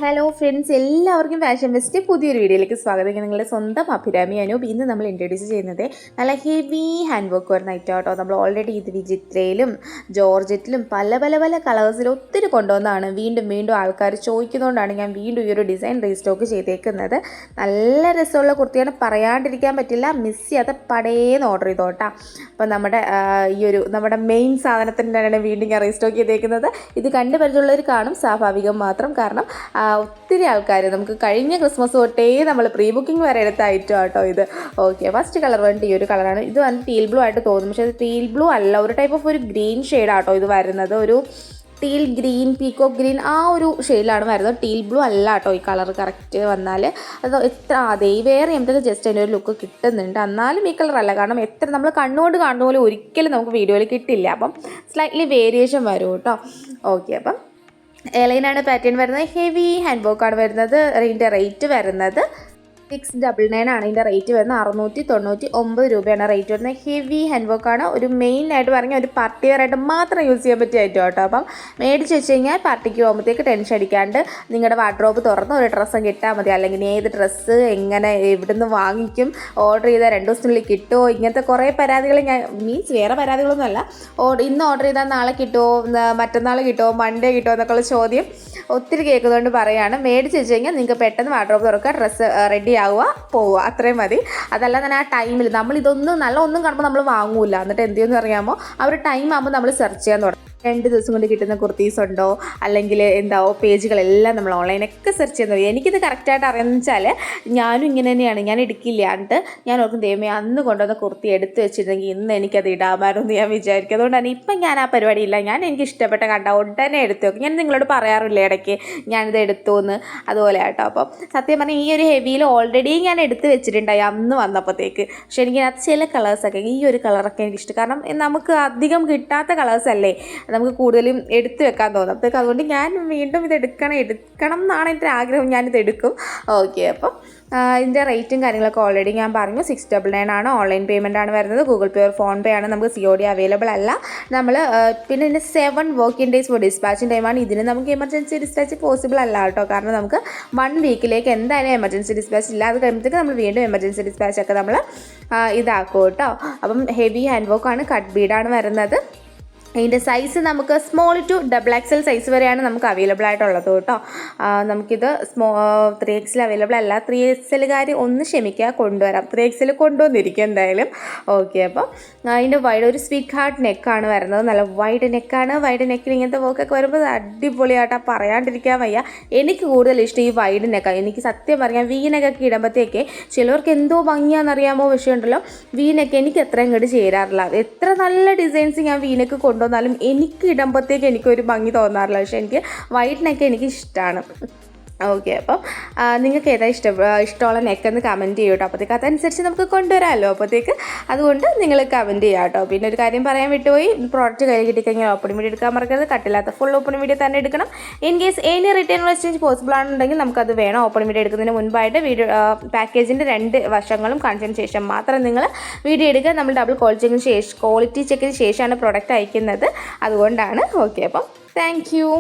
Hello friends, എല്ലാവർക്കും fashion fest പുതിയൊരു വീഡിയോയിലേക്ക് സ്വാഗതം. നിങ്ങളുടെ സ്വന്തം അഭിരാമി അനൂപ്. ഇന്ന് നമ്മൾ ഇൻട്രൊഡ്യൂസ് ചെയ്യുന്നത് നല്ല ഹെവി ഹാൻഡ് വർക്ക് വരുന്ന ഐറ്റം കേട്ടോ. നമ്മൾ ഓൾറെഡി ഇത് വിചിത്രയിലും ജോർജറ്റിലും പല പല പല കളേഴ്സിലും ഒത്തിരി കൊണ്ടുവന്നതാണ്. വീണ്ടും ആൾക്കാർ ചോദിക്കുന്നതുകൊണ്ടാണ് ഞാൻ വീണ്ടും ഈ ഒരു ഡിസൈൻ റീസ്റ്റോക്ക് ചെയ്തേക്കുന്നത്. നല്ല രസമുള്ള കുർത്തിയാണ്, പറയാണ്ടിരിക്കാൻ പറ്റില്ല. മിസ് ചെയ്യാതെ പടേന്ന് ഓർഡർ ചെയ്തോട്ടാ. അപ്പം നമ്മുടെ മെയിൻ സാധനത്തിൻ്റെയാണ് വീണ്ടും ഞാൻ റീസ്റ്റോക്ക് ചെയ്തേക്കുന്നത്. ഇത് കണ്ടു പരിചയമുള്ളവർ കാണും, സ്വാഭാവികം മാത്രം. കാരണം ഒത്തിരി ആൾക്കാർ നമുക്ക് കഴിഞ്ഞ ക്രിസ്മസ് തൊട്ടേ നമ്മൾ പ്രീ ബുക്കിംഗ് വരെ എടുത്ത ഐറ്റം കേട്ടോ ഇത്. ഓക്കെ, ഫസ്റ്റ് കളർ വന്നിട്ട് ഈ ഒരു കളറാണ്. ഇത് വന്ന് ടീൽ ബ്ലൂ ആയിട്ട് തോന്നും, പക്ഷേ അത് ടീൽ ബ്ലൂ അല്ല, ഒരു ടൈപ്പ് ഓഫ് ഒരു ഗ്രീൻ ഷെയ്ഡാട്ടോ ഇത് വരുന്നത്. ഒരു ടീൽ ഗ്രീൻ, പീക്കോക്ക് ഗ്രീൻ, ആ ഒരു ഷെയ്ഡിലാണ് വരുന്നത്. ടീൽ ബ്ലൂ അല്ല കേട്ടോ ഈ കളർ കറക്റ്റ് വന്നാൽ. അത് എത്ര വേറെ നമുക്ക് ജസ്റ്റ് അതിൻ്റെ ഒരു ലുക്ക് കിട്ടുന്നുണ്ട്. എന്നാലും ഈ കളർ അല്ല, കാരണം എത്ര നമ്മൾ കണ്ണുകൊണ്ട് കാണുന്ന പോലെ ഒരിക്കലും നമുക്ക് വീഡിയോയിൽ കിട്ടില്ല. അപ്പം സ്ലൈറ്റ്ലി വേരിയേഷൻ വരും കേട്ടോ. ഓക്കെ, അപ്പം എലൈനാണ് പാറ്റേൺ വരുന്നത്. ഹെവി ഹാൻഡ് വർക്കാണ് വരുന്നത്. ഇതിൻ്റെ റേറ്റ് വരുന്നത് 699 ആണ് ഇതിൻ്റെ റേറ്റ് വരുന്നത്. 699 രൂപയാണ് റേറ്റ് വരുന്നത്. ഹെവി ഹാൻഡ് വർക്കാണ്. ഒരു മെയിനായിട്ട് പറഞ്ഞാൽ ഒരു പാർട്ടി വെയറായിട്ട് മാത്രം യൂസ് ചെയ്യാൻ പറ്റിയ ഐറ്റം കേട്ടോ. അപ്പം മേടിച്ച് വെച്ച് കഴിഞ്ഞാൽ പാർട്ടിക്ക് പോകുമ്പോഴത്തേക്ക് ടെൻഷൻ അടിക്കാണ്ട് നിങ്ങളുടെ വാർഡ്രോബ് തുറന്ന് ഒരു ഡ്രസ്സും കിട്ടാൽ മതി. അല്ലെങ്കിൽ ഏത് ഡ്രസ്സ് എങ്ങനെ എവിടുന്ന് വാങ്ങിക്കും, ഓർഡർ ചെയ്താൽ 2 ദിവസത്തിനുള്ളിൽ കിട്ടുമോ, ഇങ്ങനത്തെ കുറേ പരാതികൾ വേറെ പരാതികളൊന്നുമല്ല. ഇന്ന് ഓർഡർ ചെയ്താൽ നാളെ കിട്ടുമോ, മറ്റന്നാൾ കിട്ടുമോ, മൺഡേ കിട്ടുമോ എന്നൊക്കെയുള്ള ചോദ്യം ഒത്തിരി കേൾക്കുന്നതുകൊണ്ട് പറയുകയാണ്. മേടിച്ച് വെച്ച് കഴിഞ്ഞാൽ നിങ്ങൾക്ക് പെട്ടെന്ന് വാർഡ്രോബ് തുറക്കുക, ഡ്രസ്സ് റെഡി ആവുക, പോവുക, അത്രയും മതി. അതല്ല തന്നെ ആ ടൈമിൽ നമ്മൾ ഇതൊന്നും നല്ല ഒന്നും കാണുമ്പോൾ നമ്മൾ വാങ്ങൂല. എന്നിട്ട് എന്ത് ചെയ്യുമെന്ന് അറിയാമോ, ആ ഒരു ടൈം ആകുമ്പോൾ നമ്മൾ സെർച്ച് ചെയ്യാൻ തുടങ്ങും. 2 ദിവസം കൊണ്ട് കിട്ടുന്ന കുർത്തീസ് ഉണ്ടോ, അല്ലെങ്കിൽ പേജുകളെല്ലാം നമ്മൾ ഓൺലൈനൊക്കെ സെർച്ച് ചെയ്യുന്നത്. എനിക്കിത് കറക്റ്റായിട്ട് അറിയാമെന്ന് വെച്ചാൽ ഞാനും ഇങ്ങനെ തന്നെയാണ്. ഞാൻ എടുക്കില്ല. എന്നിട്ട് ഞാൻ ഓർക്കും, ദൈവമേ അന്ന് കൊണ്ടുവന്ന കുർത്തി എടുത്ത് വെച്ചിരുന്നെങ്കിൽ ഇന്ന് എനിക്കത് ഇടാമായിരുന്നു എന്ന് ഞാൻ വിചാരിക്കും. അതുകൊണ്ടാണ് ഇപ്പം ഞാൻ ആ പരിപാടിയില്ല. എനിക്ക് ഇഷ്ടപ്പെട്ട കണ്ട ഉടനെ എടുത്തു വെക്കും. ഞാൻ നിങ്ങളോട് പറയാറില്ല ഇടയ്ക്ക് ഞാനിത് എടുത്തു എന്ന്, അതുപോലെ കേട്ടോ. അപ്പം സത്യം പറഞ്ഞാൽ ഈ ഒരു ഹെവിയിൽ ഓൾറെഡി ഞാൻ എടുത്ത് വെച്ചിട്ടുണ്ടായി അന്ന് വന്നപ്പോഴത്തേക്ക്. പക്ഷേ എനിക്കത് ചില കളേഴ്സൊക്കെ, ഈ ഒരു കളറൊക്കെ എനിക്കിഷ്ടം. കാരണം നമുക്ക് അധികം കിട്ടാത്ത കളേഴ്സല്ലേ, നമുക്ക് കൂടുതലും എടുത്ത് വെക്കാൻ തോന്നും. അപ്പോഴത്തേക്ക് അതുകൊണ്ട് ഞാൻ വീണ്ടും ഇത് എടുക്കണം എന്നാണ് എൻ്റെ ആഗ്രഹം. ഞാനിത് എടുക്കും. ഓക്കെ, അപ്പം ഇതിൻ്റെ റേറ്റും കാര്യങ്ങളൊക്കെ ഓൾറെഡി ഞാൻ പറഞ്ഞു. 699 ആണ്. ഓൺലൈൻ പേയ്മെൻ്റ് ആണ് വരുന്നത്. ഗൂഗിൾ പേ ഓർ ഫോൺ പേ ആണ്. നമുക്ക് COD അവൈലബിൾ അല്ല. പിന്നെ ഇതിൻ്റെ 7 വർക്കിംഗ് ഡേയ്സ് ഫോർ ഡിസ്പാച്ചിങ് ടൈമാണ്. ഇതിന് നമുക്ക് എമർജൻസി ഡിസ്പാച്ച് പോസിബിൾ അല്ല കേട്ടോ. കാരണം നമുക്ക് 1 വീക്കിലേക്ക് എന്തായാലും എമർജൻസി ഡിസ്പാച്ച് ഇല്ല. അത് കഴിയുമ്പോഴത്തേക്ക് നമ്മൾ വീണ്ടും എമർജൻസി ഡിസ്പാച്ചൊക്കെ നമ്മൾ ഇതാക്കും കേട്ടോ. അപ്പം ഹെവി ഹാൻഡ് വർക്കാണ്, കട്ട് ബീഡാണ് വരുന്നത്. ഇതിൻ്റെ സൈസ് നമുക്ക് സ്മോൾ ടു XXL സൈസ് വരെയാണ് നമുക്ക് അവൈലബിൾ ആയിട്ടുള്ളത് കേട്ടോ. നമുക്കിത് 3XL അവൈലബിൾ അല്ല. 3XLകാർ ഒന്ന് ക്ഷമിക്കുക, കൊണ്ടുവരാം. 3XL കൊണ്ടുവന്നിരിക്കും എന്തായാലും. ഓക്കെ, അപ്പം അതിൻ്റെ ഒരു സ്വീറ്റ് ഹാർട്ട് നെക്കാണ് വരുന്നത്. നല്ല വൈഡ് നെക്കാണ്. വൈഡ് നെക്കിൽ ഇങ്ങനത്തെ വർക്കൊക്കെ വരുമ്പോൾ അടിപൊളിയായിട്ടാ, പറയാണ്ടിരിക്കാൻ വയ്യ. എനിക്ക് കൂടുതൽ ഇഷ്ടം ഈ വൈഡ് നെക്കാണ്. എനിക്ക് സത്യം പറയാം, വീനക്കൊക്കെ ഇടുമ്പോഴത്തേക്ക് ചിലവർക്ക് എന്തോ ഭംഗിയാണെന്നറിയാമോ, വിഷയമുണ്ടല്ലോ. വീനക്ക് എനിക്ക് എത്രയും ഇങ്ങോട്ട് ചേരാറില്ല. എത്ര നല്ല ഡിസൈൻസ് ഞാൻ വീനക്ക് കൊണ്ടുവന്നാലും എനിക്ക് ഇടുമ്പോഴത്തേക്ക് എനിക്കൊരു ഭംഗി തോന്നാറില്ല. പക്ഷേ എനിക്ക് വൈറ്റ് നെക്ക് എനിക്ക് ഇഷ്ടമാണ്. ഓക്കെ, അപ്പം നിങ്ങൾക്ക് ഏതാ ഇഷ്ടമുള്ള നെക്കെന്ന് കമൻറ്റ് ചെയ്യും കേട്ടോ. അപ്പോഴത്തേക്ക് അതനുസരിച്ച് നമുക്ക് കൊണ്ടുവരാമല്ലോ. അപ്പോഴത്തേക്ക് അതുകൊണ്ട് നിങ്ങൾ കമൻറ്റ് ചെയ്യാം കേട്ടോ. പിന്നെ ഒരു കാര്യം പറയാൻ വിട്ടുപോയി, പ്രോഡക്റ്റ് കയ്യിൽ കിട്ടിക്കഴിഞ്ഞാൽ ഓപ്പൺ വീഡിയോ എടുക്കാൻ മറക്കരുത്. കട്ടില്ലാത്ത ഫുൾ ഓപ്പൺ വീഡിയോ തന്നെ എടുക്കണം. In case any return exchange possible ആണെന്നുണ്ടെങ്കിൽ നമുക്കത് വേണം. ഓപ്പൺ വീഡിയോ എടുക്കുന്നതിന് മുൻപായിട്ട് പാക്കേജിൻ്റെ 2 വശങ്ങളും കാണിച്ചതിന് ശേഷം മാത്രം നിങ്ങൾ വീഡിയോ എടുക്കുക. നമ്മൾ ഡബിൾ ക്വാളിറ്റി ചെക്കിന് ശേഷമാണ് പ്രോഡക്റ്റ് അയക്കുന്നത്. അതുകൊണ്ടാണ്. ഓക്കെ, അപ്പം താങ്ക് യു.